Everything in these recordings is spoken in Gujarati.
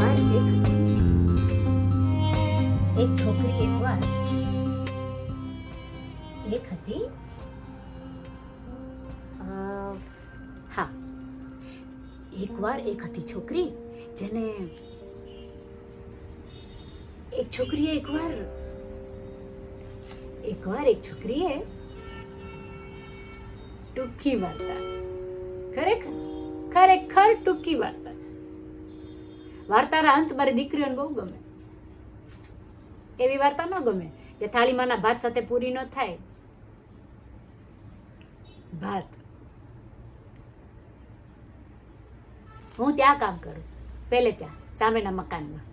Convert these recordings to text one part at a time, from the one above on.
વાર એક છોકરી એક હતી હા એકવાર એક હતી છોકરી જેને એક છોકરીએ એકવાર એક છોકરીએ ટૂંકી વાર્તા ખરેખર ટૂંકી વાર્તાના અંત મારી દીકરીઓને બહુ ગમે. એવી વાર્તા ન ગમે જે થાળીમાંના ભાત સાથે પૂરી ન થાય. ભાત. હું ત્યાં કામ કરું, પહેલે ત્યાં સામેના મકાનમાં.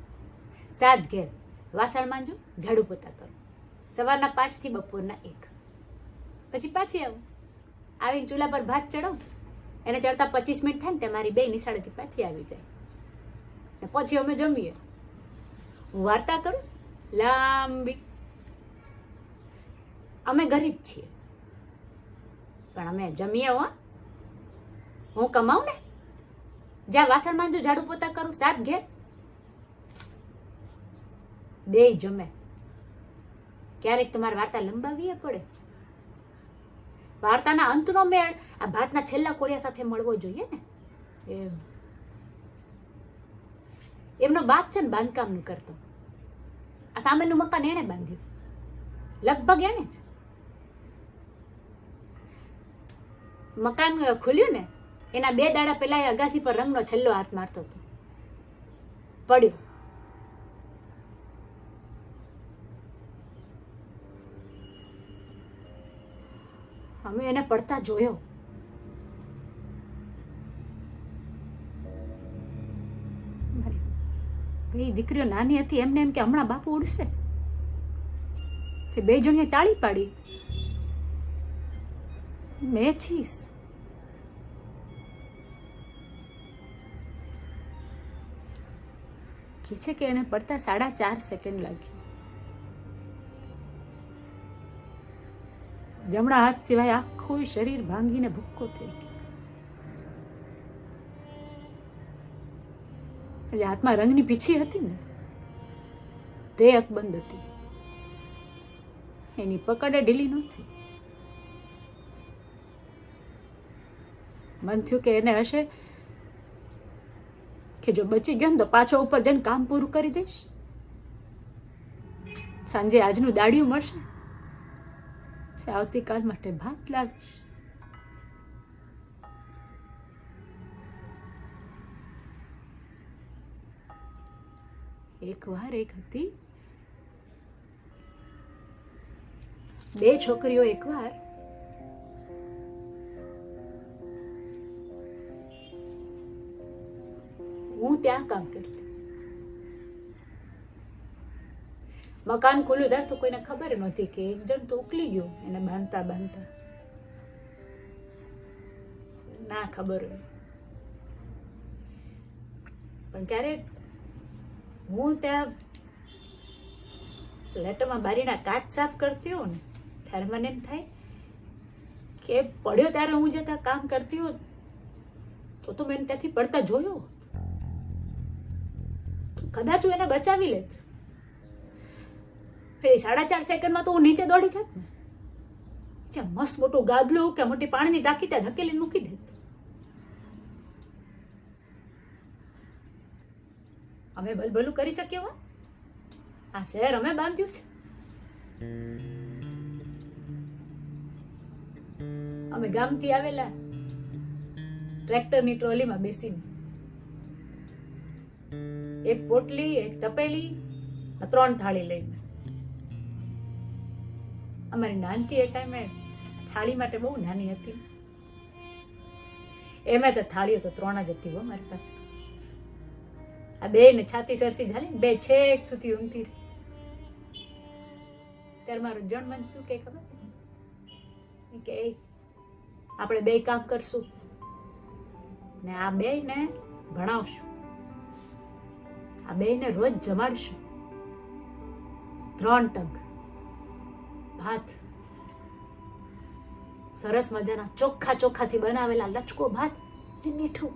7 ઘેર, વાસણ માંજુ, ઝાડુ પોતા કરું. સવારના 5 થી બપોરના 1. પછી પાછી આવીને ચૂલા પર ભાત ચડાવું. એને ચડતા 25 મિનિટ થાય ને ત્યાં મારી બે નિશાળેથી પાછી આવી જાય. ને પછી અમે જમીએ. હું વાર્તા કરું લાંબી. અમે ગરીબ છીએ પણ અમે જમીએ હો. હું કમાઉં ને, જ્યાં વાસણ માંજુ, ઝાડુ પોતા કરું, 7 ઘેર, બે જમે. ક્યારેક તમારે વાર્તા લંબાવીએ પડે. વાર્તાના અંતનો મેળ આ ભાતના છેલ્લા કોળિયા સાથે મળવો જોઈએ ને. એમનો બાપ છે ને બાંધકામનું કરતો. આ સામેનું મકાન એણે બાંધ્યું, લગભગ એણે જ. મકાન ખુલ્યું ને એના 2 દાડા પહેલા એ અગાસી પર રંગનો છેલ્લો હાથ મારતો હતો. પડ્યો. અમે એને પડતા જોયો. મારી દીકરીઓ નાની હતી, એમને એમ કે હમણાં બાપુ ઉડશે. તે 2 જણીએ તાળી પાડી. મેં છીસ. કે છે કે એને પડતા 4.5 સેકન્ડ લાગી. જમણા હાથ સિવાય આખું શરીર ભાંગીને ભૂક્કો થઈ ગયો. એટલે હાથમાં રંગની પીછી હતી ને તે અકબંધ હતી. એની પકડે ઢીલી નહોતી. મન થયું કે એને હશે કે જો બચી ગયો ને તો પાછો ઉપર જઈને કામ પૂરું કરી દઈશ. સાંજે આજનું દાડિયું મળશે, આવતીકાલ માટે ભાત લાવીશ. એકવાર એક હતી 2 છોકરીઓ. એકવાર હું ત્યાં કામ કરતી. મકાન ખુલ્લું થાય તો કોઈને ખબર નહોતી કે એક જણ તો ઉકલી ગયું એને બાંધતા ના ખબર હોય. પણ ક્યારેક હું ત્યાં ફ્લેટમાં બારીના કાચ સાફ કરતી હોઉં ને ત્યારે મને એમ થાય કે પડ્યો ત્યારે હું જે ત્યાં કામ કરતી હોઉં તો મેં ત્યાંથી પડતા જોયો. કદાચ હું એને બચાવી લેત. 4.5 સેકન્ડમાં તો હું નીચે દોડી જાત ને. મસ્ત મોટું ગાદલું કે મોટી પાણીની ટાંકી ત્યાં ધકેલીને મૂકી દેત. અમે ભલભલું કરી શકીએ હો. આ શહેર અમે બાંધ્યું છે. અમે ગામથી આવેલા ટ્રેક્ટરની ટ્રોલીમાં બેસીને, એક પોટલી, એક તપેલી, 3 થાળી લઈને. અમારી નાનથી એ ટાઈમે થાળી માટે બહુ નાની હતી. એમાં તો થાળીઓ તો 3 જ હતી હો મારી પાસે. આ 2 ને છાતી સરસી ઝાલી 2 છેક સુધી ઊંઘતી રહી. ત્યારે મારું જણ મન શું કે ખબર કે આપણે 2 કામ કરશું ને આ 2 ને ભણાવશું, આ 2 ને રોજ જમાડશું. 3 ટંક ભાત, સરસ મજાના ચોખ્ખાથી બનાવેલા લચકો ભાત ને મીઠું.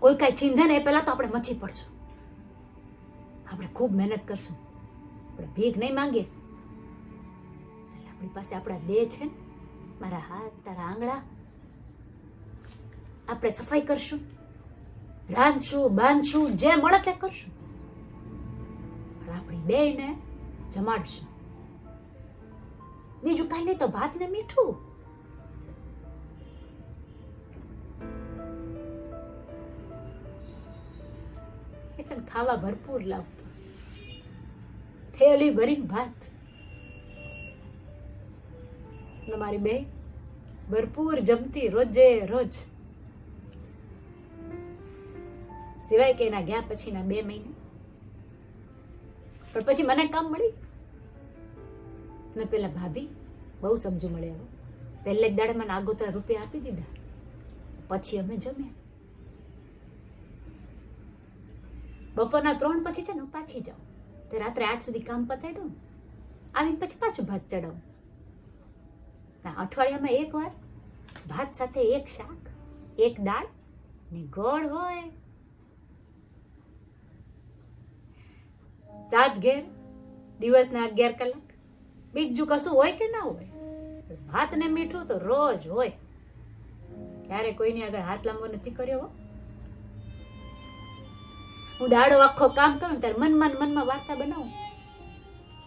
કોઈ કાંઈ ચીંધે ને એ પહેલા તો આપણે મચી પડશું. આપણે ખૂબ મહેનત કરશું, આપણે ભીખ નહીં માંગીએ. એટલે આપણી પાસે આપણા દેહ છે ને, મારા હાથ, તારા આંગળા, આપણે સફાઈ કરશું, રાંધશું, બાંધશું, જે મળે તે કરશું. પણ આપણી બેયને જમાડશું. બીજું કાંઈ નહીં તો ભાત ને મીઠું. એ છે ને ખાવા ભરપૂર લાવતો, થેલી ભરીને ભાત. મારી બે ભરપૂર જમતી રોજે રોજ. સિવાય કે એના ગયા પછીના 2 મહિને. પણ પછી મને કામ મળી ને પેલા ભાભી બહુ સમજુ મળ્યા. પહેલે જ દાડે મને આગોતરા રૂપિયા આપી દીધા, પછી અમે જમ્યા. બપોરના 3 પછી છે ને હું પાછી જાઉં તો રાત્રે 8 સુધી કામ પતાવી દઉં, આવીને પછી પાછું ભાત ચડાવું. અઠવાડિયામાં 1 વાર ભાત સાથે 1 શાક, 1 દાળ ને ગોળ હોય. 7 ઘેર, દિવસના 11 કલાક. બીજું કશું હોય કે ના હોય, ભાત ને મીઠું તો રોજ હોય. ક્યારે કોઈની આગળ હાથ લાંબો નથી કર્યો. હું દાડો આખો કામ કરું ત્યારે મનમાં વાર્તા બનાવું.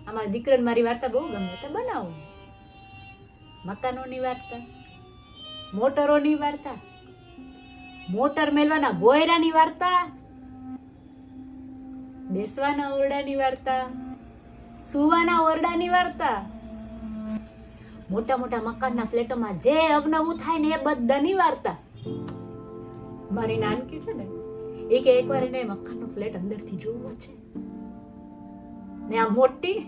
અમારા દીકરાને મારી વાર્તા બહુ ગમે તો બનાવું. મકાનોની વાર્તા, મોટરોની વાર્તા, મોટર મેલવાના બોયરાની વાર્તા, બેસવાના ઓરડાની વાર્તા, સુવાના ઓરડાની વાર્તા, મોટા મોટા મકાનના ફ્લેટોમાં જે અવનવું થાય ને એ બધાની વાર્તા. મારી નાનકી છે ને એ કે એકવાર એને મકાનનો ફ્લેટ અંદરથી જોવો છે ને આ મોટી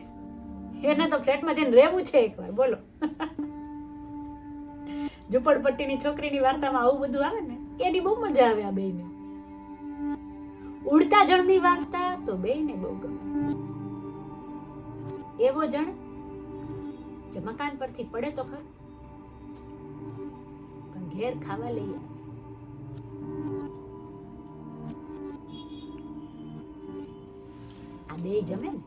એને તો ફ્લેટમાં જઈને રહેવું છે એકવાર. બોલો, ઝુંપડપટ્ટીની છોકરીની વાર્તામાં આવું બધું આવે ને એની બહુ મજા આવે. આ બેયને ઉડતા જણની વાર્તા તો બેયને બહુ ગમે. એવો જણ જે મકાન પરથી પડે તો ખરું પણ ઘેર ખાવા લઈ આવે. આ બે જમે ને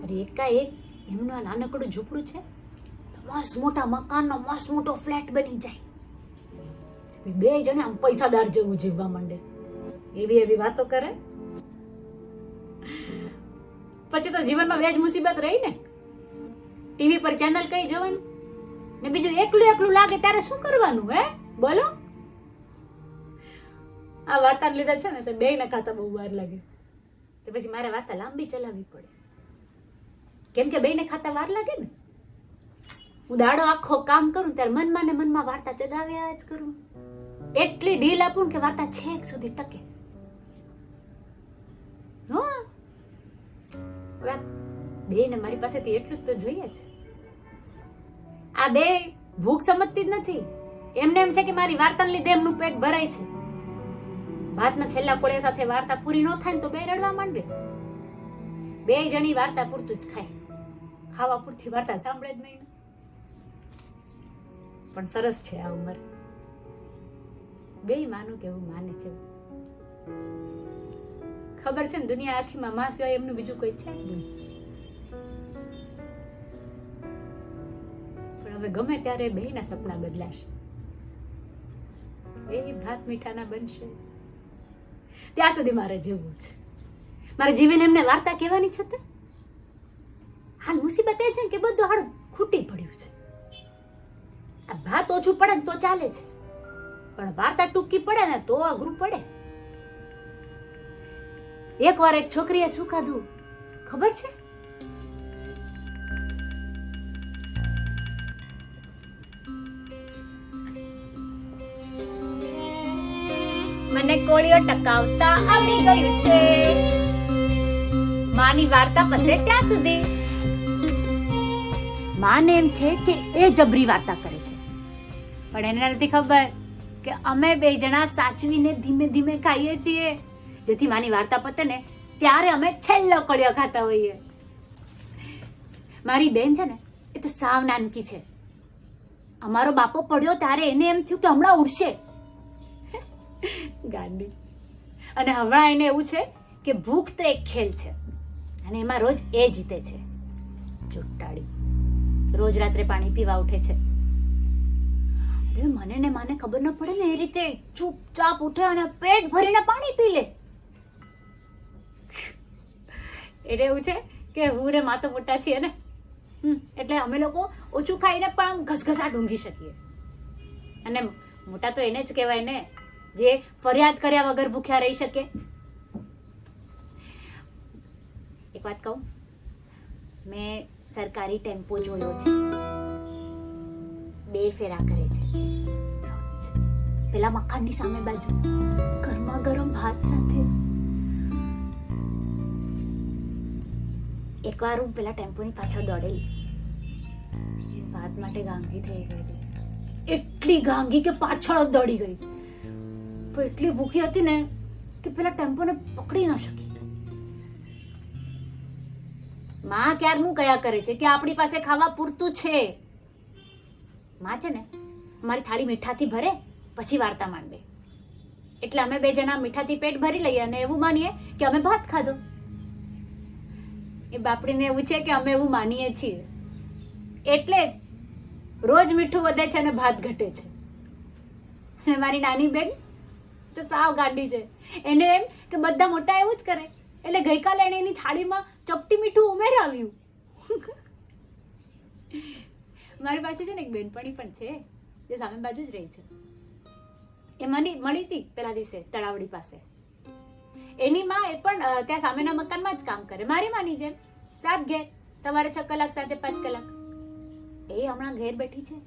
અરે એકાએક એમનું આ નાનકડું ઝૂંપડું છે મસ્ત મોટા મકાનનો મસ્ત મોટો ફ્લેટ બની જાય. બે જણે આમ પૈસાદાર જેવું જીવવા માંડે. એવી વાતો કરે. પછી તો જીવનમાં વેજ મુસીબત રહી ને. ટીવી પર ચેનલ કઈ જોવાનું ને બીજું એકલું લાગે ત્યારે શું કરવાનું? હે બોલો. આ વાર્તા લીધા છે ને તો બે ના ખાતા બહુ વાર લાગે. તો પછી મારે વાર્તા લાંબી ચલાવવી પડે કેમ કે બે ને ખાતા વાર લાગે ને. હું દાડો આખો કામ કરું ત્યારે મનમાં ને મનમાં વાર્તા ચગાવ્યા જ કરું. એટલી ઢીલ આપું કે વાર્તા છેક સુધી ટકે. બે ને મારી પાસેથી એટલું જ તો જોઈએ છે. આ બે ભૂખ સમજતી જ નથી. એમને એમ છે કે મારી વાર્તાને લીધે એમનું પેટ ભરાય છે. ભાતના છેલ્લા કોળિયા સાથે વાર્તા પૂરી ન થાય ને તો બે રડવા માંડે. બે જણી વાર્તા પૂરતું જ ખાય, ખાવા પૂરતી વાર્તા સાંભળે જ નહીં. પણ સરસ છે આ ઉંમર. બે માનું કે એવું માને છે. ખબર છે ને દુનિયા આખીમાં માં સિવાય એમનું બીજું કોઈ છે જ નહીં. પણ હવે ગમે ત્યારે બેયના સપના બદલાશે. એ ભાત મીઠાના બનશે ત્યાં સુધી મારે જીવવું છે. મારે જીવીને એમને વાર્તા કહેવાની છે. હાલ મુસીબત એ છે કે બધું હાડું ખૂટી પડ્યું છે. આ ભાત ઓછું પડે ને તો ચાલે છે, પણ વાર્તા ટૂંકી પડે ને તો અઘરું પડે. એકવાર એક છોકરીએ શું ખાધું ખબર છે? મને કોળીઓ ટકાવતા આવડી ગયું છે. માની વાર્તા પતે ત્યાં સુધી. માને એમ છે કે એ જબરી વાર્તા કરે છે, પણ એને નથી ખબર કે અમે બે જણા સાચવીને ધીમે ધીમે ખાઈએ છીએ, જેથી માની વાર્તા પતે ને ત્યારે અમે છેલ્લો કોળિયો ખાતા હોઈએ. મારી બેન છે ને એ તો સાવ નાનકી છે. અમારો બાપો પડ્યો ત્યારે એને એમ થયું કે હમણાં ઉડશે, ગાંડી. અને હમણાં એને એવું છે કે ભૂખ તો એક ખેલ છે અને એમાં રોજ એ જીતે છે. ચુટ્ટાડી. રોજ રાત્રે પાણી પીવા ઉઠે છે. અરે મને ને માને ખબર ન પડે ને એ રીતે ચૂપચાપ ઉઠે અને પેટ ભરીને પાણી પી લે. એટલે એવું છે કે હું ને માં તો મોટા છીએ ને, એટલે અમે લોકો ઓછું ખાઈને પણ આમ ઘસઘસાટ ઊંઘી શકીએ. અને મોટા તો એને જ કહેવાય ને જે ફરિયાદ કર્યા વગર ભૂખ્યા રહી શકે. એક વાત કહું, મેં સરકારી ટેમ્પો જોયો છે, 2 ફેરા કરે છે. પેલા મકાનની સામે બાજુ ગરમા ગરમ ભાત સાથે. એકવાર હું પેલા ટેમ્પોની પાછળ દોડેલી, ભાત માટે ગાંગી થઈ ગયેલી. એટલી ગાંગી કે પાછળ જ દોડી ગઈ. પણ એટલી ભૂખી હતી ને કે પેલા ટેમ્પોને પકડી ન શકી. માં ક્યારનું કયા કરે છે કે આપણી પાસે ખાવા પૂરતું છે. માં છે ને અમારી થાળી મીઠાથી ભરે પછી વાર્તા માંડે. એટલે અમે 2 જણા મીઠાથી પેટ ભરી લઈએ અને એવું માનીએ કે અમે ભાત ખાધો. એ બાપડીને એવું છે કે અમે એવું માનીએ છીએ, એટલે જ રોજ મીઠું વધે છે અને ભાત ઘટે છે. અને મારી નાની બેન તો સાવ ગાંડી છે. એને એમ કે બધા મોટા એવું જ કરે, એટલે ગઈકાલે એને એની થાળીમાં ચપટી મીઠું ઉમેરાવ્યું. મારી પાસે છે ને એક બેનપણી પણ છે જે સામે બાજુ જ રહી છે. એ મને મળી હતી પેલા દિવસે તળાવડી પાસે. એની માં એ પણ ત્યાં સામેના મકાનમાં જ કામ કરે, મારી માની જેમ. 7 ઘેર, સવારે 6 કલાક, સાંજે 5 કલાક. એ હમણાં ઘેર બેઠી છે.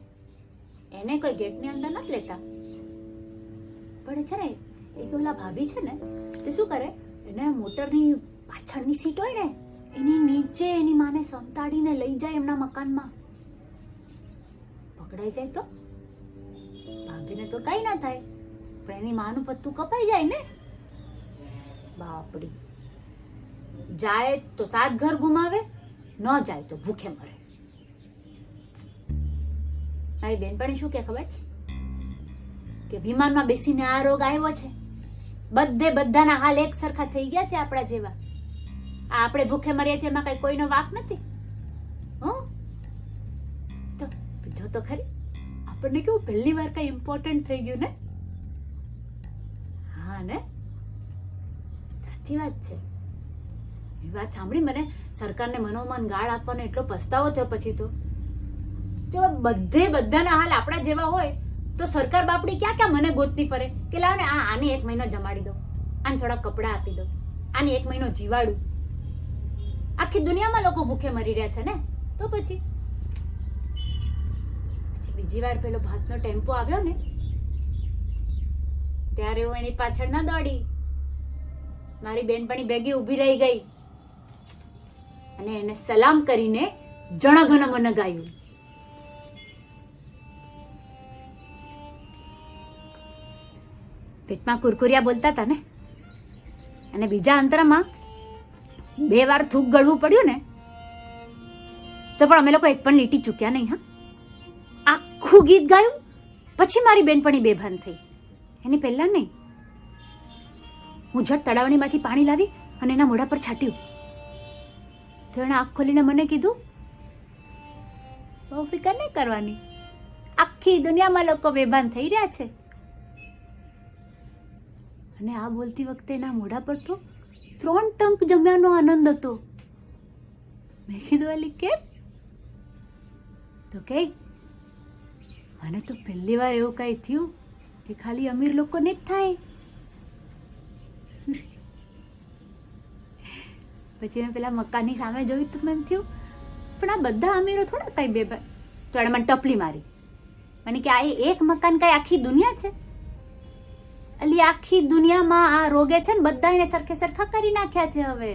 એને કોઈ ગેટની અંદર નથી લેતા. પણ છે ને એક ઓલા ભાભી છે ને તે શું કરે, એને મોટરની પાછળની સીટ હોય ને એની નીચે એની માને સંતાડીને લઈ જાય એમના મકાનમાં. પકડાઈ જાય તો ભાભીને તો કઈ ના થાય, પણ એની માનું પત્તું કપાઈ જાય ને. બાપડી. જાય તો 7 ઘર ગુમાવે, ન જાય તો ભૂખે મરે. મારી બેનપણી શું કે ખબર છે કે વિમાનમાં બેસીને આ રોગ આવ્યો છે, બધાના હાલ એક સરખા થઈ ગયા છે આપણા જેવા. આપણે ભૂખે મરીએ છીએ એમાં કઈ કોઈનો વાંક નથી. તો જો તો ખરી આપણને કેવું પહેલી વાર કઈ ઇમ્પોર્ટન્ટ થઈ ગયું ને. હા ને, સાચી વાત છે. એ વાત સાંભળી મને સરકારને મનોમન ગાળ આપવાનો એટલો પસ્તાવો થયો. પછી તો જો બધાના હાલ આપણા જેવા હોય તો સરકાર બાપડી ક્યાં મને ગોતતી ફરે કે લાવ ને આને 1 મહિનો જમાડી દો, આને થોડા કપડાં આપી દો, આને 1 મહિનો જીવાડું. આખી દુનિયામાં લોકો ભૂખે મરી રહ્યા છે ને. તો પછી બીજી વાર પેલો ભાતનો ટેમ્પો આવ્યો ને ત્યારે હું એની પાછળ ના દોડી. મારી બેનપણી ભેગી ઊભી રહી ગઈ અને એને સલામ કરીને જણગણ મન ગાયું. પેટમાં કુરકુરિયા બોલતા હતા ને, અને બીજા અંતરમાં 2 વાર થૂક ગળવું પડ્યું ને તો પણ અમે લોકો એક પણ લીટી ચૂક્યા નહીં. હા, આખું ગીત ગાયું. પછી મારી બેનપણી બેભાન થઈ. એની પહેલા નહીં. હું ઝટ તળાવણીમાંથી પાણી લાવી અને એના મોઢા પર છાટ્યું. તો એણે આંખ ખોલીને મને કીધું, બહુ ફિકર નહીં કરવાની, આખી દુનિયામાં લોકો બેભાન થઈ રહ્યા છે. અને આ બોલતી વખતે એના મોઢા પર તો 3 ટંક જમ્યાનો આનંદ હતો. મેં કીધું અલી કેમ? તો કે મને તો પહેલી વાર એવું કઈ થયું કે ખાલી અમીર લોકોને જ થાય. પછી મેં પેલા મકાનની સામે જોયું તો મને થયું પણ આ બધા અમીરો થોડા કઈ બેભાન. તો એણે મને ટપલી મારી. મને કે આ એક મકાન કઈ આખી દુનિયા છે? અલી આખી દુનિયામાં આ રોગે છે ને બધા એને સરખે સરખા કરી નાખ્યા છે હવે.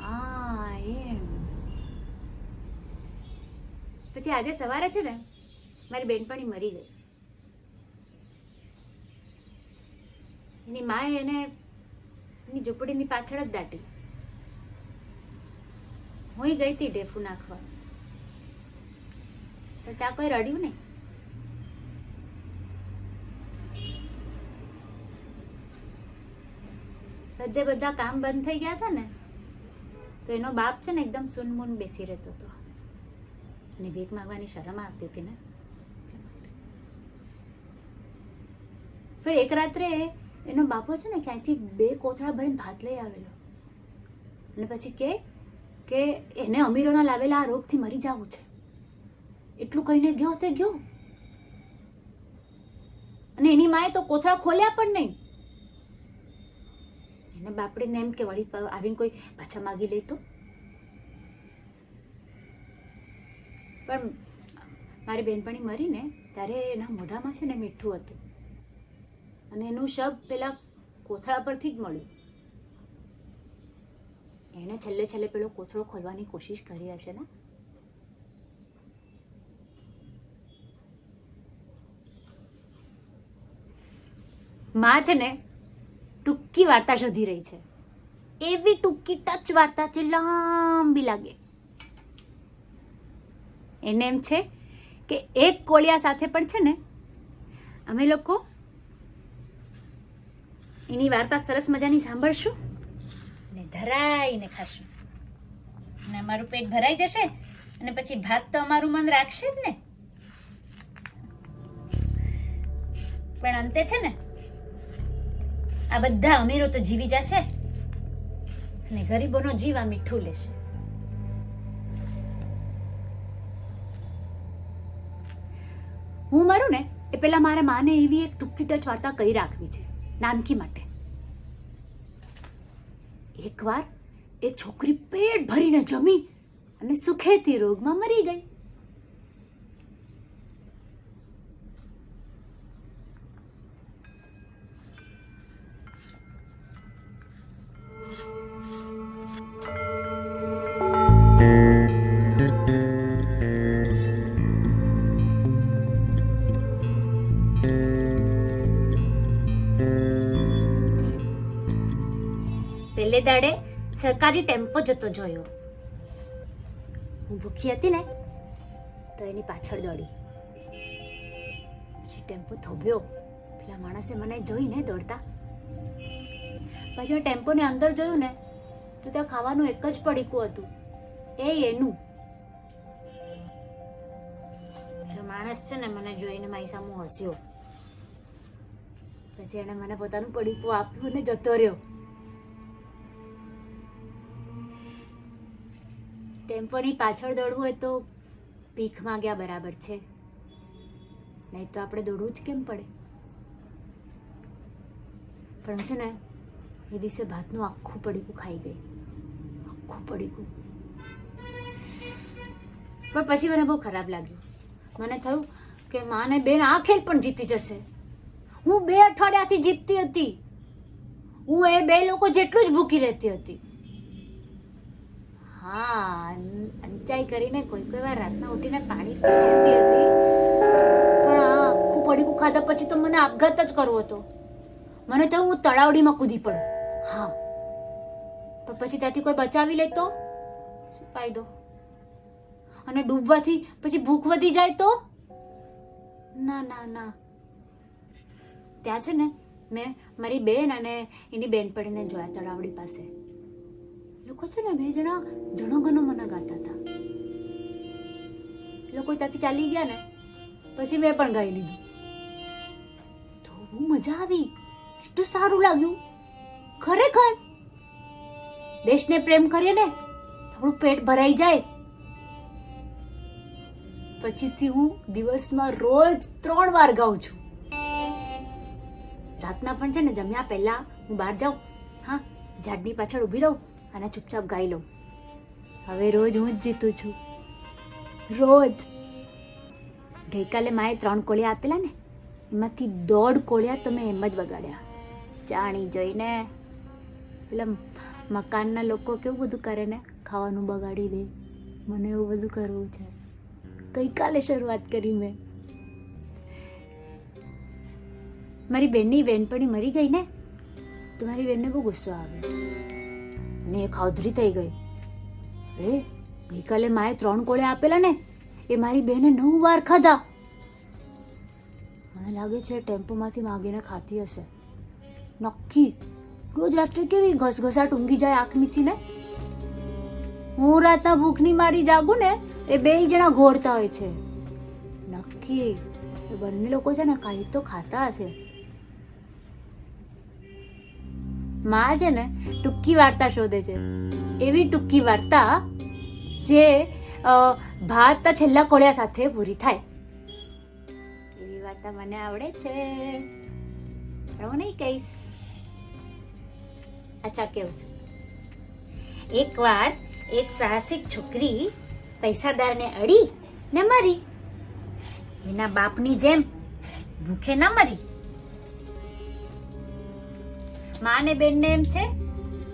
હા એમ. પછી આજે સવારે છે ને મારી બેનપણી મરી ગઈ. એની માએ એને એની ઝૂંપડીની પાછળ જ દાટી. હું ગઈ હતી ઢેફું નાખવા, પણ ત્યાં કોઈ રડ્યું નહીં. બધે બધા કામ બંધ થઈ ગયા હતા ને, તો એનો બાપ છે ને એકદમ સુનમૂન બેસી રહેતો હતો અને ભીખ માંગવાની શરમ આવતી હતી ને. પણ એક રાત્રે એનો બાપો છે ને ક્યાંયથી 2 કોથળા ભરીને ભાત લઈ આવેલો અને પછી કે એને અમીરોના લાવેલા આ રોગથી મરી જવું છે. એટલું કહીને ગયો તે ગયો અને એની માએ તો કોથળા ખોલ્યા પણ નહીં. એને બાપડીને એમ કે વળી આવીને કોઈ પાછા માગી લે તો. પણ મારી બેનપણી મરીને ત્યારે એના મોઢામાં છે ને મીઠું હતું અને એનું શબ પેલા કોથળા પરથી જ મળ્યું. એને છેલ્લે પેલો કોથળો ખોલવાની કોશિશ કરી હશે ને. માં છે ને ટૂંકી વાર્તા શોધી રહી છે, એવી ટૂંકી ટચ વાર્તા છે, લાંબી લાગે. એને એમ છે કે એક કોળિયા સાથે પણ છે ને અમે લોકો એની વાર્તા સરસ મજાની સાંભળશું ને ધરાઈને ખાશું અને અમારું પેટ ભરાઈ જશે અને પછી ભાત તો અમારું મન રાખશે જ ને. પણ અંતે છે ને આ બધા અમીરો તો જીવી જશે અને ગરીબોનો જીવ આ મીઠું લેશે. હું મરું ને એ પેલા મારા માને એવી એક ટૂંકી ટચ વાર્તા કહી રાખવી છે નાનકી માટે. એકવાર એ છોકરી પેટ ભરીને જમી અને સુખેથી રોગમાં મરી ગઈ. પેલે દાડે સરકારી ટેમ્પો જતો જોયો. હું ભૂખી હતી ને તો એની પાછળ દોડી. પછી ટેમ્પો થોભ્યો. પેલા માણસે મને જોઈને દોડતા. પછી ટેમ્પોની અંદર જોયું ને તો ત્યાં ખાવાનું એક જ પડીકું હતું, એ એનું. માણસ છે ને મને જોઈને મારી સામે હસ્યો. પછી એને મને પોતાનું પડીકું આપ્યું અને જતો રહ્યો. ટેમ્પોની પાછળ દોડવું હોય તો ભીખ માંગ્યા બરાબર છે, નહીં તો આપણે દોડવું જ કેમ પડે. પણ છે ને એ દિવસે ભાતનું આખું પડીકું ખાઈ ગઈ, આખું પડીકું. પણ પછી મને બહુ ખરાબ લાગ્યું. મને થયું કે માને બેન આ ખેલ પણ જીતી જશે. હું 2 અઠવાડિયાથી જીતતી હતી. હું એ 2 લોકો જેટલું જ ભૂખી રહેતી હતી. હા, અંચાઈ કરીને કોઈ વાર રાતના ઉઠીને પાણી પી લેતી હતી. પણ આ આખું પડીકું ખાધા પછી તો મને આપઘાત જ કરવો હતો. મને તો હું તળાવડીમાં કૂદી પડું. હા, પણ પછી ત્યાંથી કોઈ બચાવી લે તો શું ફાયદો? અને ડૂબવાથી પછી ભૂખ વધી જાય તો? ના ના ના. ત્યાં છે ને મેં મારી બેન અને એની બેનપણીને જોયા તળાવડી પાસે. લોકો છે ને 2 જણા જણોગનો મને ગાતા હતા. લોકો ત્યાંથી ચાલી ગયા ને પછી મેં પણ ગાઈ લીધું. તો બહુ મજા આવી, કેટલું સારું લાગ્યું ખરેખર. દેશને પ્રેમ કરીએ ને થોડું પેટ ભરાઈ જાય. પછીથી હું દિવસમાં રોજ 3 વાર ગાઉં છું. રાતના પણ છે ને જમ્યા પહેલા હું બહાર જાઉં, હા, ઝાડની પાછળ ઊભી રહું અને ચૂપચાપ ગાઈ લઉં. હવે રોજ હું જ જીતું છું, રોજ. ગઈકાલે માએ 3 કોળિયા આપેલા ને એમાંથી 1.5 કોળિયા તો મેં એમ જ બગાડ્યા જાણી જોઈને. પેલા મકાનના લોકો કેવું બધું કરે ને, ખાવાનું બગાડી દે. મને એવું બધું કરવું છે. ગઈકાલે શરૂઆત કરી મેં. મારી બેનની બેનપણી મરી ગઈ ને તો મારી બેનને બહુ ગુસ્સો આવે ને એ ખાઉધરી થઈ ગઈ. ગઈકાલે માએ 3 કોળિયા આપેલા ને એ મારી બેને 9 વાર ખાધા. મને લાગે છે ટેમ્પોમાંથી માગીને ખાતી હશે, નક્કી. રોજ રાત્રે કેવી ઘસઘસાટ ઊંઘી જાય આંખ મીચીને. હું રાતના ભૂખની મારી જાગું ને એ બે જણા ઘોરતા હોય છે. નક્કી એ બંને લોકો છે ને કાંઈ તો ખાતા હશે. માં છે ને ટૂંકી વાર્તા શોધે છે, એવી ટૂંકી વાર્તા જે ભાત છેલ્લા કોળિયા સાથે પૂરી થાય. એવી વાર્તા મને આવડે છે, હું નહીં કહીશ. અચ્છા કેવું છું. એકવાર એક સાહસિક છોકરી પૈસાદારને અડી ને મરી. એના બાપની જેમ ભૂખે ન મરી. માં ને બેન ને એમ છે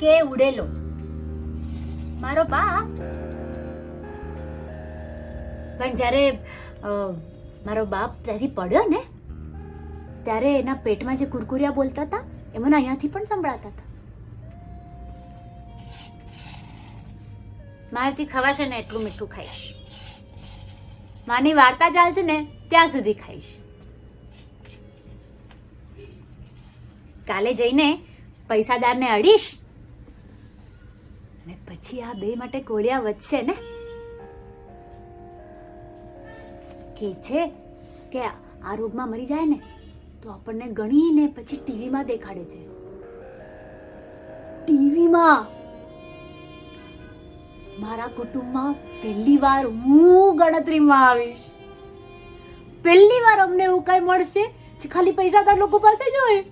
કે ઉડેલો મારો બાપ. પણ જ્યારે મારો બાપ ત્યાંથી પડ્યો ને ત્યારે એના પેટમાં જે કુરકુરિયા બોલતા હતા એ મને અહીંયાથી પણ સંભળાતા હતા. મારાથી ખવાશે ને એટલું મીઠું ખાઈશ. માની વાર્તા ચાલશે ને ત્યાં સુધી ખાઈશ. કાલે જઈને પૈસાદારને અડીશ અને પછી આ બે માટે કોળિયા વધશે ને. કે છે કે આ રોગમાં મરી જાય ને તો આપણને ગણીને પછી ટીવીમાં દેખાડે છે. ટીવીમાં મારા કુટુંબમાં પહેલી વાર હું ગણતરીમાં આવીશ. પહેલી વાર અમને એવું કઈ મળશે જે ખાલી પૈસાદાર લોકો પાસે જ હોય.